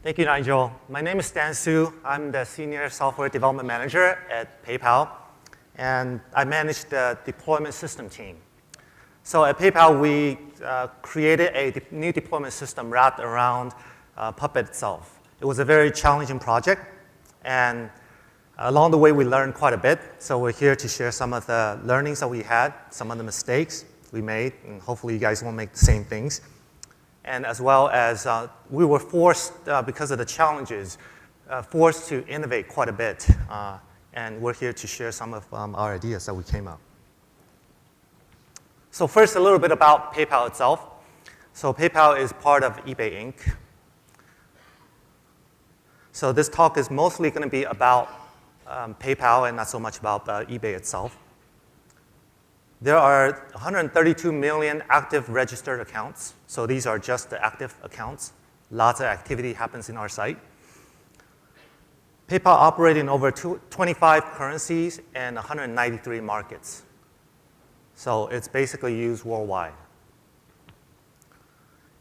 Thank you, Nigel. My name is Stan Su. I'm the Senior Software Development Manager at PayPal, and I manage the deployment system team. So at PayPal, we created a new deployment system wrapped around Puppet itself. It was a very challenging project, and along the way, we learned quite a bit. So we're here to share some of the learnings that we had, some of the mistakes we made, and hopefully you guys won't make the same things. And as well as we were forced, because of the challenges, forced to innovate quite a bit. And we're here to share some of our ideas that we came up. So first, a little bit about PayPal itself. So PayPal is part of eBay Inc. So this talk is mostly going to be about PayPal and not so much about eBay itself. There are 132 million active registered accounts. So these are just the active accounts. Lots of activity happens in our site. PayPal operates in over 25 currencies and 193 markets. So it's basically used worldwide.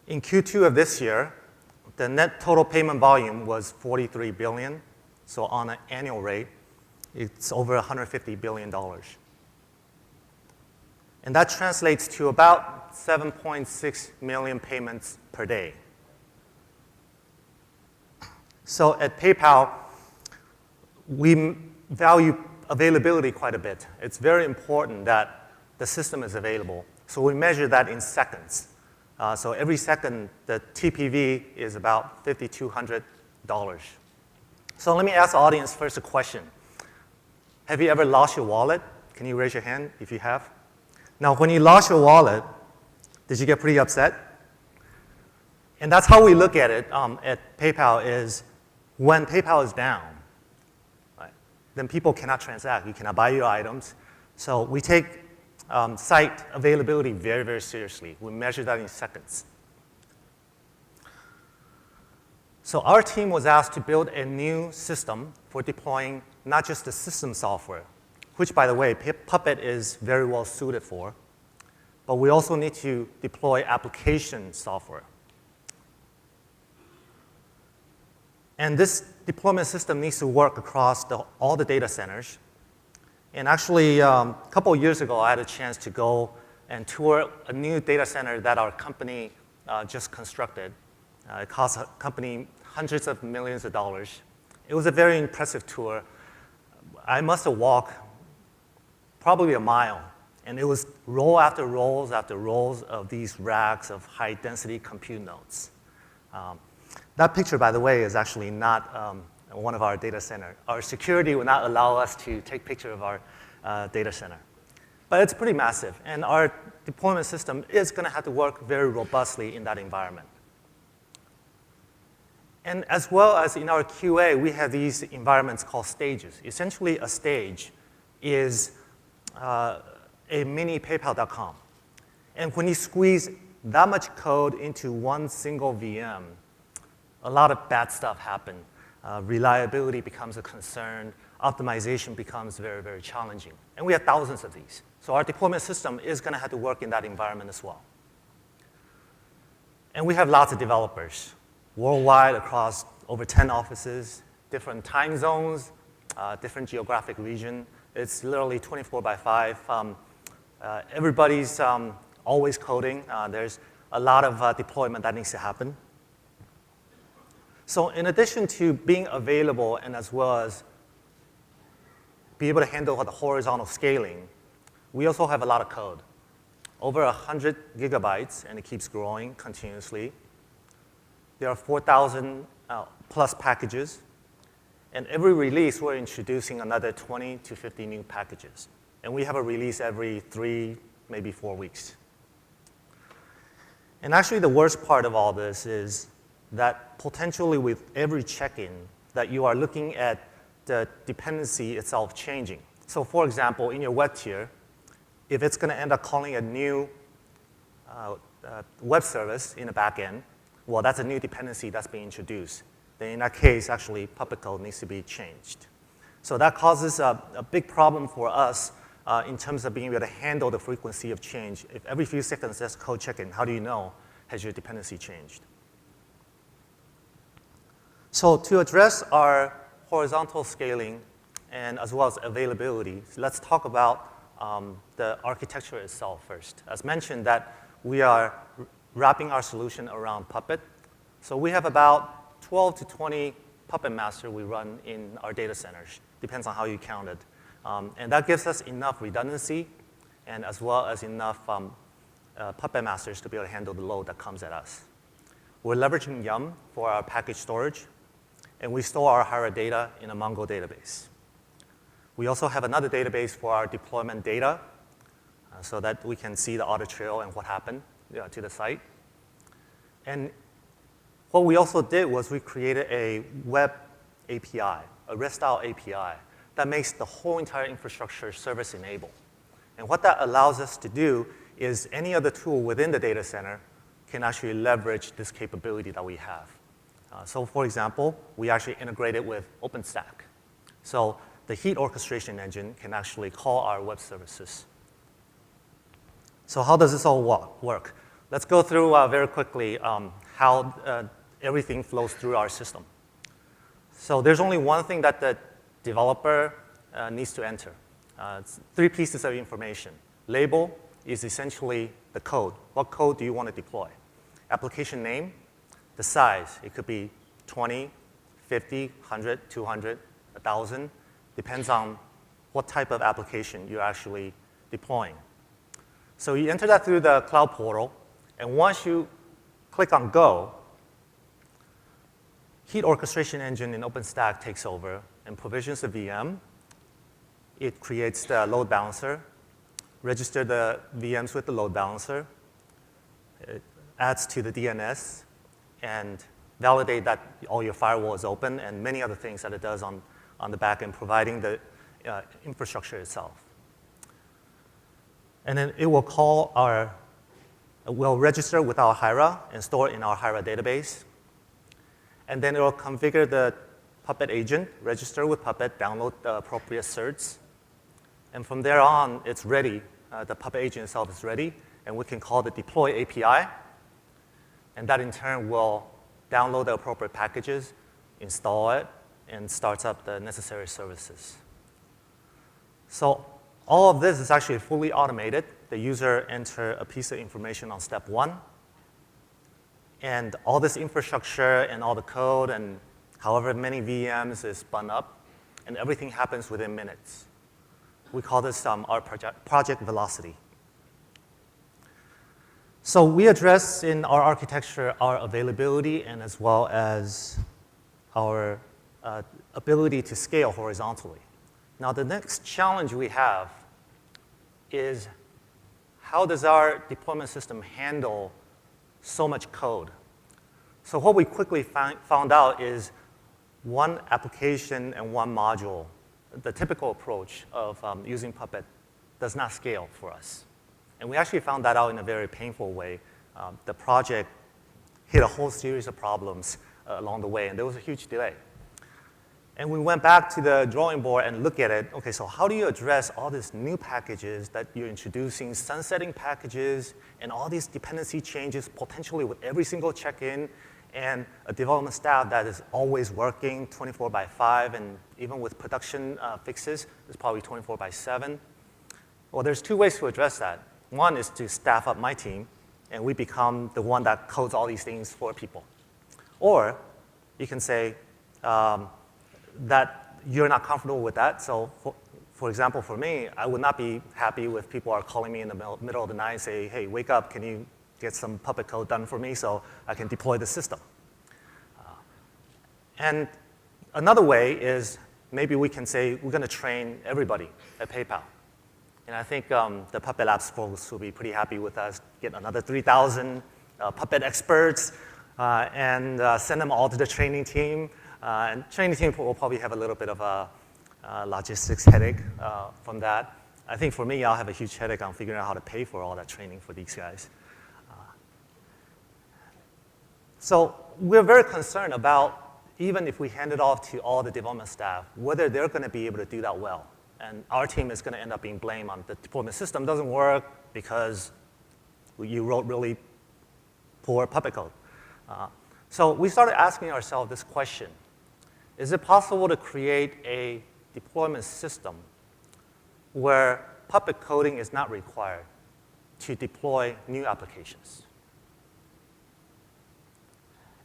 In Q2 of this year, the net total payment volume was 43 billion. So on an annual rate, it's over $150 billion. And that translates to about 7.6 million payments per day. So at PayPal, we value availability quite a bit. It's very important that the system is available. So we measure that in seconds. So every second, the TPV is about $5,200. So let me ask the audience first a question. Have you ever lost your wallet? Can you raise your hand if you have? Now, when you lost your wallet, did you get pretty upset? And that's how we look at it at PayPal is when PayPal is down, right, then people cannot transact. You cannot buy your items. So we take site availability very, very seriously. We measure that in seconds. So our team was asked to build a new system for deploying not just the system software, which, by the way, Puppet is very well suited for, but we also need to deploy application software. And this deployment system needs to work across all the data centers. And actually, a couple of years ago, I had a chance to go and tour a new data center that our company just constructed. It cost a company hundreds of millions of dollars. It was a very impressive tour. I must have walked probably a mile, and it was row after rows after rows of these racks of high-density compute nodes. That picture, by the way, is actually not one of our data centers. Our security will not allow us to take picture of our data center. But it's pretty massive, and our deployment system is going to have to work very robustly in that environment. And as well as in our QA, we have these environments called stages. Essentially, a stage is a mini PayPal.com. And when you squeeze that much code into one single VM, a lot of bad stuff happens. Reliability becomes a concern. Optimization becomes very, very challenging. And we have thousands of these. So our deployment system is going to have to work in that environment as well. And we have lots of developers worldwide across over 10 offices, different time zones, different geographic region. It's literally 24/5. Everybody's always coding. There's a lot of deployment that needs to happen. So in addition to being available and as well as be able to handle the horizontal scaling, we also have a lot of code. Over 100 gigabytes, and it keeps growing continuously. There are 4,000 plus packages. And every release, we're introducing another 20 to 50 new packages. And we have a release every 3, maybe 4 weeks. And actually, the worst part of all this is that potentially with every check-in, that you are looking at the dependency itself changing. So for example, in your web tier, if it's going to end up calling a new web service in the back end, well, that's a new dependency that's being introduced. Then in that case, actually, Puppet code needs to be changed. So that causes a big problem for us in terms of being able to handle the frequency of change. If every few seconds there's code check-in, how do you know has your dependency changed? So to address our horizontal scaling and as well as availability, let's talk about the architecture itself first. As mentioned, that we are wrapping our solution around Puppet. So we have about 12 to 20 Puppet master we run in our data centers. Depends on how you count it. And that gives us enough redundancy and as well as enough Puppet masters to be able to handle the load that comes at us. We're leveraging Yum for our package storage, and we store our Harendra data in a Mongo database. We also have another database for our deployment data so that we can see the audit trail and what happened to the site. And what we also did was we created a web API, a REST-style API, that makes the whole entire infrastructure service-enabled. And what that allows us to do is any other tool within the data center can actually leverage this capability that we have. So for example, we actually integrated with OpenStack. So the heat orchestration engine can actually call our web services. So how does this all work? Let's go through very quickly how everything flows through our system. So there's only one thing that the developer needs to enter. It's 3 pieces of information. Label is essentially the code. What code do you want to deploy? Application name, the size. It could be 20, 50, 100, 200, 1,000. Depends on what type of application you're actually deploying. So you enter that through the cloud portal, and once you click on Go, heat orchestration engine in OpenStack takes over and provisions the VM. It creates the load balancer, register the VMs with the load balancer. It adds to the DNS and validate that all your firewall is open and many other things that it does on the back end, providing the infrastructure itself. And then it will will register with our Harendra and store it in our Harendra database. And then it will configure the Puppet agent, register with Puppet, download the appropriate certs. And from there on, it's ready. The Puppet agent itself is ready, and we can call the deploy API. And that in turn will download the appropriate packages, install it, and starts up the necessary services. So all of this is actually fully automated. The user enters a piece of information on step 1. And all this infrastructure and all the code and however many VMs is spun up, and everything happens within minutes. We call this our project velocity. So we address in our architecture our availability and as well as our ability to scale horizontally. Now the next challenge we have is how does our deployment system handle so much code? So what we quickly found out is one application and one module, the typical approach of using Puppet does not scale for us. And we actually found that out in a very painful way. The project hit a whole series of problems along the way, and there was a huge delay. And we went back to the drawing board and looked at it. Okay, so how do you address all these new packages that you're introducing, sunsetting packages, and all these dependency changes potentially with every single check-in, and a development staff that is always working 24/5, and even with production fixes, it's probably 24/7. Well, there's 2 ways to address that. One is to staff up my team, and we become the one that codes all these things for people. Or you can say that you're not comfortable with that. So for example, for me, I would not be happy with people are calling me in the middle of the night and say, hey, wake up, can you get some Puppet code done for me so I can deploy the system? And another way is maybe we can say we're going to train everybody at PayPal. And I think the Puppet Labs folks will be pretty happy with us, get another 3,000 Puppet experts and send them all to the training team. And training team will probably have a little bit of a logistics headache from that. I think for me, I'll have a huge headache on figuring out how to pay for all that training for these guys. So we're very concerned about, even if we hand it off to all the development staff, whether they're going to be able to do that well. And our team is going to end up being blamed on the deployment system doesn't work because you wrote really poor Puppet code. So we started asking ourselves this question. is it possible to create a deployment system where Puppet coding is not required to deploy new applications?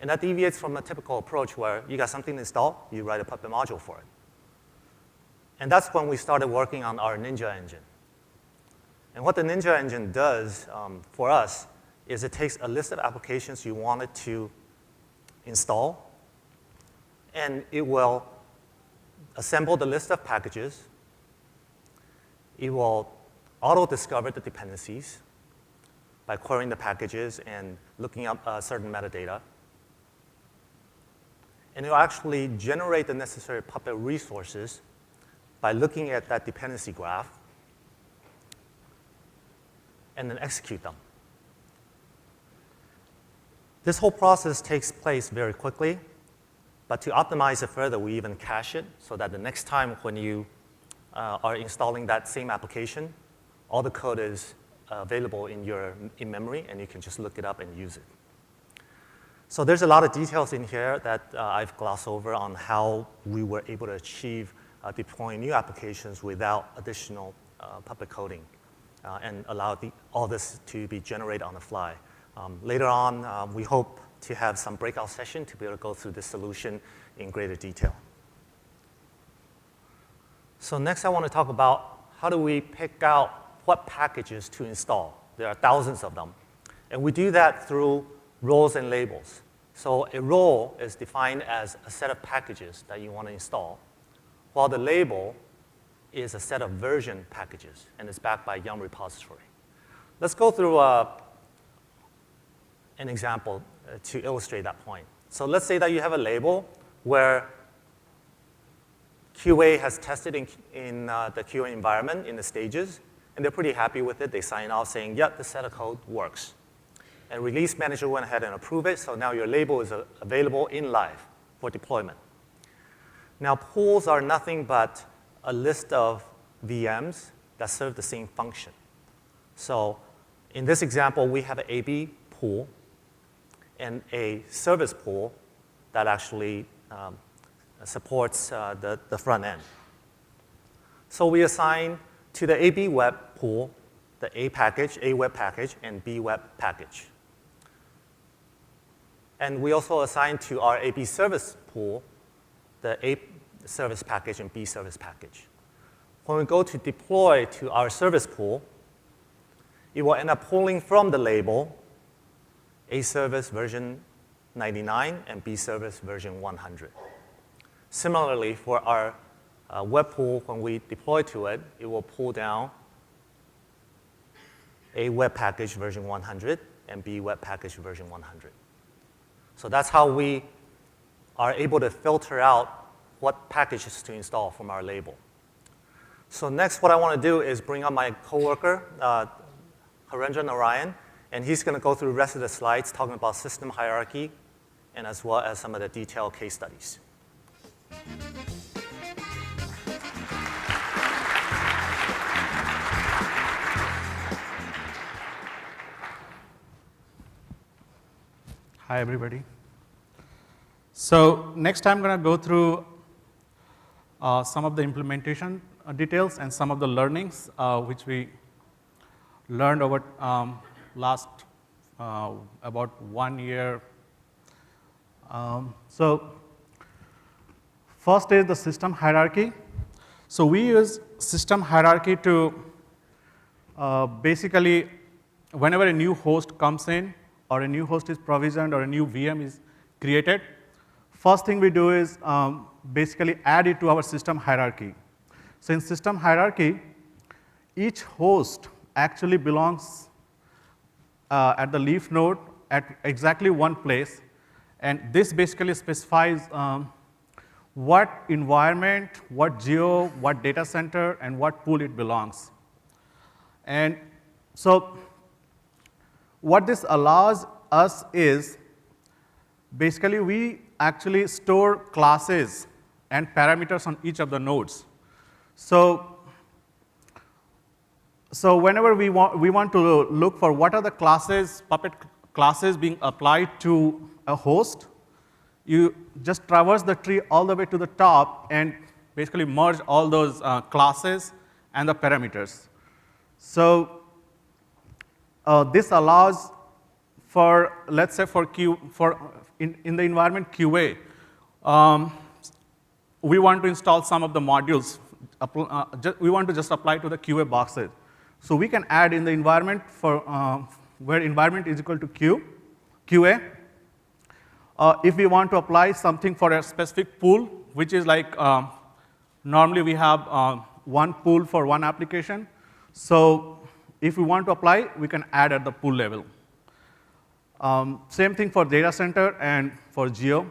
And that deviates from a typical approach where you got something installed, you write a Puppet module for it. And that's when we started working on our Ninja engine. And what the Ninja engine does for us is it takes a list of applications you wanted to install, and it will assemble the list of packages. It will auto-discover the dependencies by querying the packages and looking up certain metadata. And it will actually generate the necessary Puppet resources by looking at that dependency graph and then execute them. This whole process takes place very quickly, but to optimize it further, we even cache it so that the next time when you are installing that same application, all the code is available in memory, and you can just look it up and use it. So there's a lot of details in here that I've glossed over on how we were able to achieve deploying new applications without additional Puppet coding and allow all this to be generated on the fly. Later on, we hope to have some breakout session to be able to go through this solution in greater detail. So next I want to talk about how do we pick out what packages to install. There are thousands of them. And we do that through roles and labels. So a role is defined as a set of packages that you want to install, while the label is a set of version packages, and it's backed by Yum repository. Let's go through an example to illustrate that point. So let's say that you have a label where QA has tested in the QA environment in the stages, and they're pretty happy with it. They sign off saying, yep, this set of code works. And release manager went ahead and approved it, so now your label is available in live for deployment. Now, pools are nothing but a list of VMs that serve the same function. So in this example, we have an AB pool and a service pool that actually supports the front end. So we assign to the AB web pool the A package, A web package, and B web package. And we also assign to our AB service pool the A service package and B service package. When we go to deploy to our service pool, it will end up pulling from the label A service version 99 and B service version 100. Similarly, for our web pool, when we deploy to it, it will pull down A web package version 100 and B web package version 100. So that's how we are able to filter out what packages to install from our label. So next, what I want to do is bring up my coworker, Harendra Narayan, and he's going to go through the rest of the slides talking about system hierarchy and as well as some of the detailed case studies. Hi, everybody. So next I'm going to go through some of the implementation details and some of the learnings which we learned over last about 1 year. So first is the system hierarchy. So we use system hierarchy to basically, whenever a new host comes in, or a new host is provisioned, or a new VM is created, first thing we do is basically add it to our system hierarchy. So in system hierarchy, each host actually belongs at the leaf node at exactly one place, and this basically specifies what environment, what geo, what data center, and what pool it belongs. And so what this allows us is, basically we actually store classes and parameters on each of the nodes. So whenever we want to look for what are the classes, Puppet classes being applied to a host, you just traverse the tree all the way to the top and basically merge all those classes and the parameters. So this allows for, let's say, in the environment QA, we want to install some of the modules. We want to just apply to the QA boxes. So we can add in the environment for where environment is equal to QA. If we want to apply something for a specific pool, which is like normally we have one pool for one application. So if we want to apply, we can add at the pool level. Same thing for data center and for geo.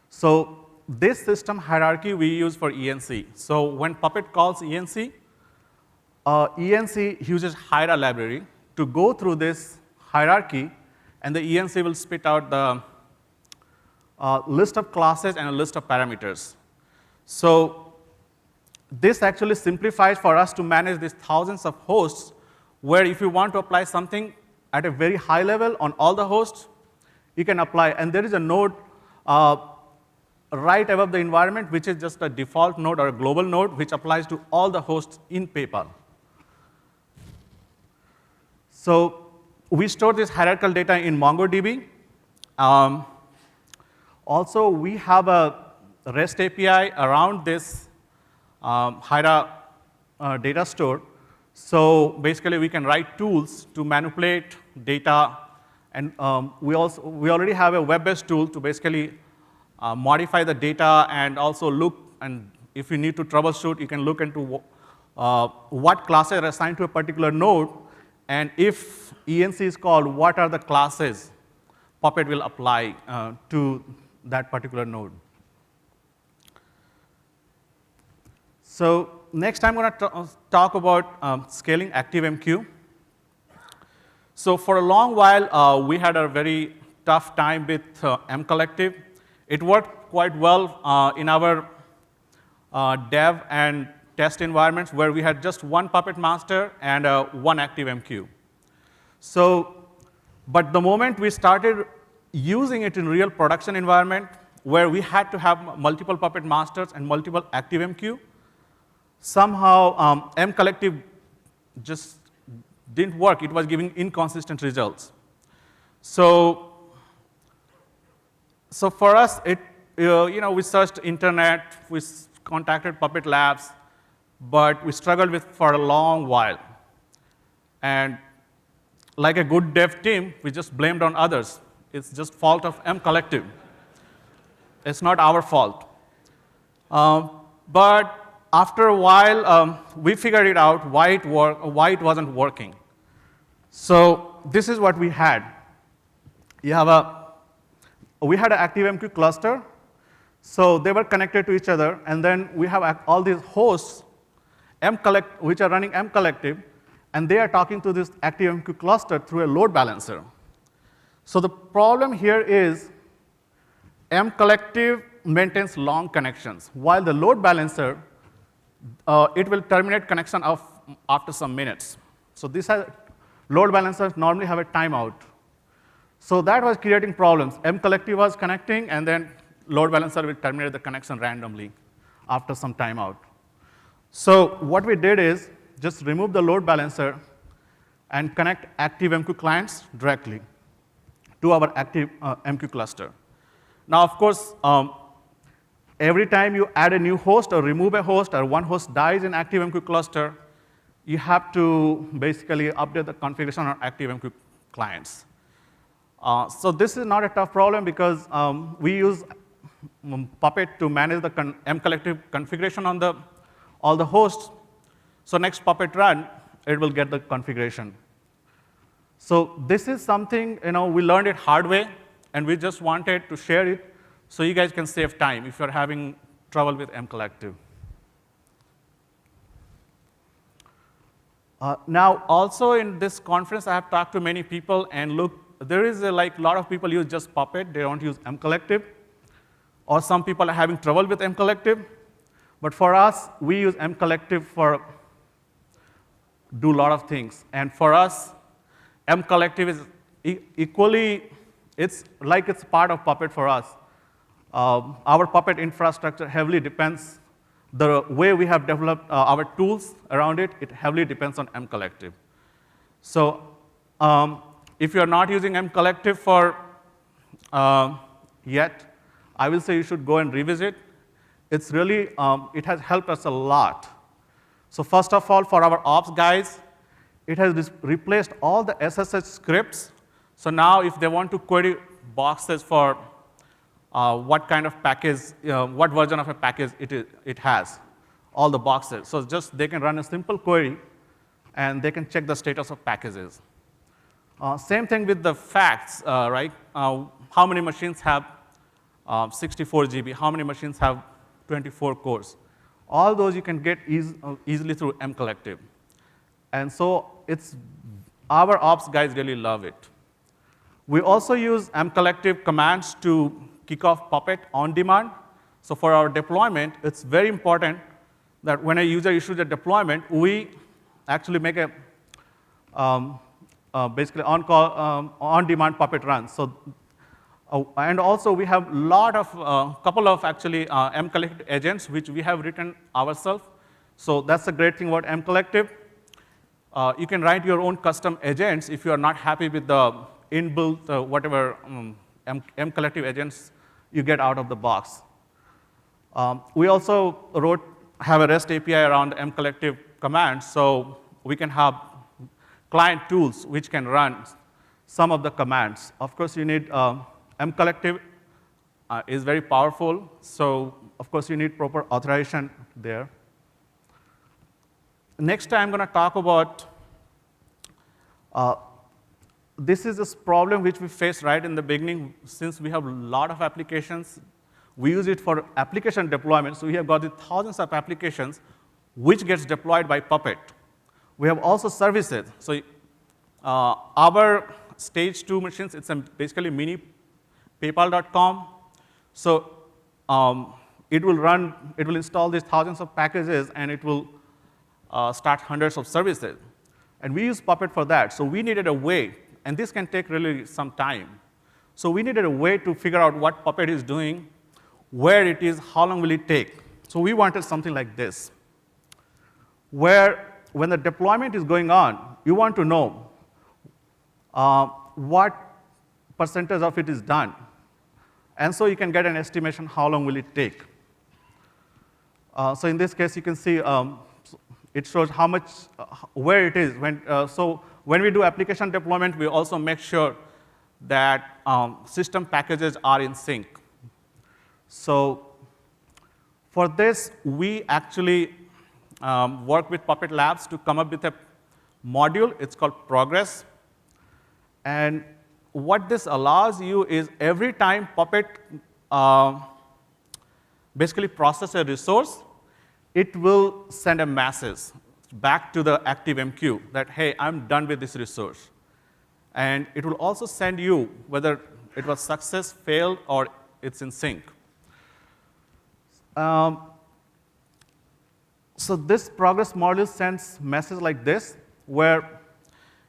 So this system hierarchy we use for ENC. So when Puppet calls ENC, ENC uses Hiera library to go through this hierarchy, and the ENC will spit out the list of classes and a list of parameters. So this actually simplifies for us to manage these thousands of hosts, where if you want to apply something at a very high level on all the hosts, you can apply. And there is a node right above the environment, which is just a default node or a global node, which applies to all the hosts in PayPal. So we store this hierarchical data in MongoDB. Also, we have a REST API around this Hiera data store. So basically, we can write tools to manipulate data, and we already have a web-based tool to basically modify the data and also look, and if you need to troubleshoot, you can look into what classes are assigned to a particular node, and if ENC is called, what are the classes Puppet will apply to that particular node. So next, I'm going to talk about scaling ActiveMQ. So for a long while, we had a very tough time with MCollective. It worked quite well in our dev and test environments, where we had just one Puppet master and one ActiveMQ. So, but the moment we started using it in real production environment, where we had to have multiple Puppet masters and multiple ActiveMQ, somehow MCollective just didn't work. It was giving inconsistent results. So for us, we searched internet, we contacted Puppet Labs, but we struggled with for a long while. And like a good dev team, we just blamed on others. It's just fault of MCollective. It's not our fault. But after a while, we figured it out why it wasn't working. So this is what we had. We had an ActiveMQ cluster. So they were connected to each other, and then we have all these hosts which are running MCollective, and they are talking to this ActiveMQ cluster through a load balancer. So the problem here is MCollective maintains long connections, while the load balancer, it will terminate connection after some minutes. So load balancers normally have a timeout. So that was creating problems. MCollective was connecting, and then load balancer will terminate the connection randomly after some timeout. So what we did is just remove the load balancer and connect ActiveMQ clients directly to our ActiveMQ cluster. Now, of course, every time you add a new host or remove a host, or one host dies in ActiveMQ cluster, you have to basically update the configuration on ActiveMQ clients. So this is not a tough problem, because we use Puppet to manage the MCollective configuration on all the hosts. So next Puppet run, it will get the configuration. So this is something we learned it hard way, and we just wanted to share it so you guys can save time if you're having trouble with MCollective. Now, also in this conference, I have talked to many people, and look, there is a lot of people use just Puppet. They don't use MCollective. Or some people are having trouble with MCollective. But for us, we use MCollective for do a lot of things. And for us, MCollective is equally, it's like it's part of Puppet for us. Our Puppet infrastructure heavily depends, the way we have developed our tools around it, it heavily depends on MCollective. So if you're not using MCollective for yet, I will say you should go and revisit. It's really, it has helped us a lot. So first of all, for our ops guys, it has replaced all the SSH scripts. So now if they want to query boxes for what kind of package, what version of a package it has, all the boxes. So just they can run a simple query, and they can check the status of packages. Same thing with the facts, right? How many machines have 64 GB? How many machines have 24 cores? All those you can get easily through MCollective. And so our ops guys really love it. We also use MCollective commands to kick off Puppet on demand. So for our deployment, it's very important that when a user issues a deployment, we actually make a basically on-call, on-demand Puppet run. So, and also we have couple of actually MCollective agents which we have written ourselves. So that's the great thing about MCollective. You can write your own custom agents if you are not happy with the inbuilt whatever MCollective agents you get out of the box. We also have a REST API around MCollective commands, so we can have client tools which can run some of the commands. Of course, you need MCollective is very powerful, so of course you need proper authorization there. Next, I'm going to talk about this is this problem which we faced right in the beginning. Since we have a lot of applications, we use it for application deployment. So we have got thousands of applications which gets deployed by Puppet. We have also services. So our stage 2 machines, it's basically mini PayPal.com. So it will install these thousands of packages, and it will start hundreds of services. And we use Puppet for that. So we needed a way, and this can take really some time. So we needed a way to figure out what Puppet is doing, where it is, how long will it take. So we wanted something like this, where when the deployment is going on, you want to know what percentage of it is done. And so you can get an estimation how long will it take. So in this case, you can see it shows how much, where it is. So when we do application deployment, we also make sure that system packages are in sync. So for this, we actually work with Puppet Labs to come up with a module. It's called Progress. And what this allows you is every time Puppet basically processes a resource, it will send a message back to the ActiveMQ that, hey, I'm done with this resource. And it will also send you whether it was success, failed, or it's in sync. So this progress module sends message like this, where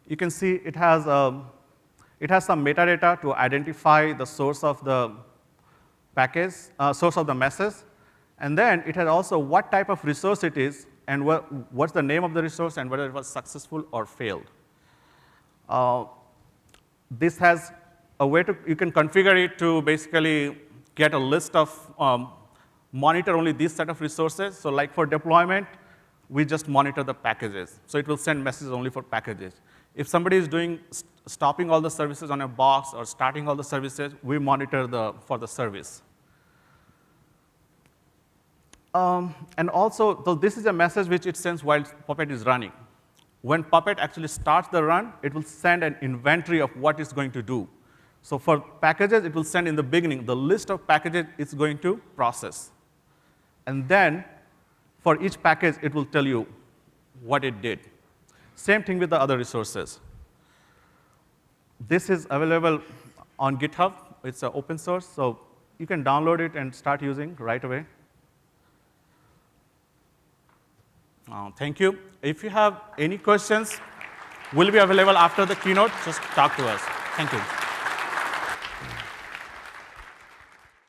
you can see it has some metadata to identify the source of the package, source of the message. And then it has also what type of resource it is, and what's the name of the resource, and whether it was successful or failed. This has a way you can configure it to basically get a list of monitor only this set of resources. So like for deployment, we just monitor the packages. So it will send messages only for packages. If somebody is stopping all the services on a box or starting all the services, we monitor for the service. And also, so this is a message which it sends while Puppet is running. When Puppet actually starts the run, it will send an inventory of what it's going to do. So for packages, it will send in the beginning the list of packages it's going to process. And then for each package, it will tell you what it did. Same thing with the other resources. This is available on GitHub. It's open source, so you can download it and start using right away. Thank you. If you have any questions, we'll be available after the keynote. Just talk to us. Thank you.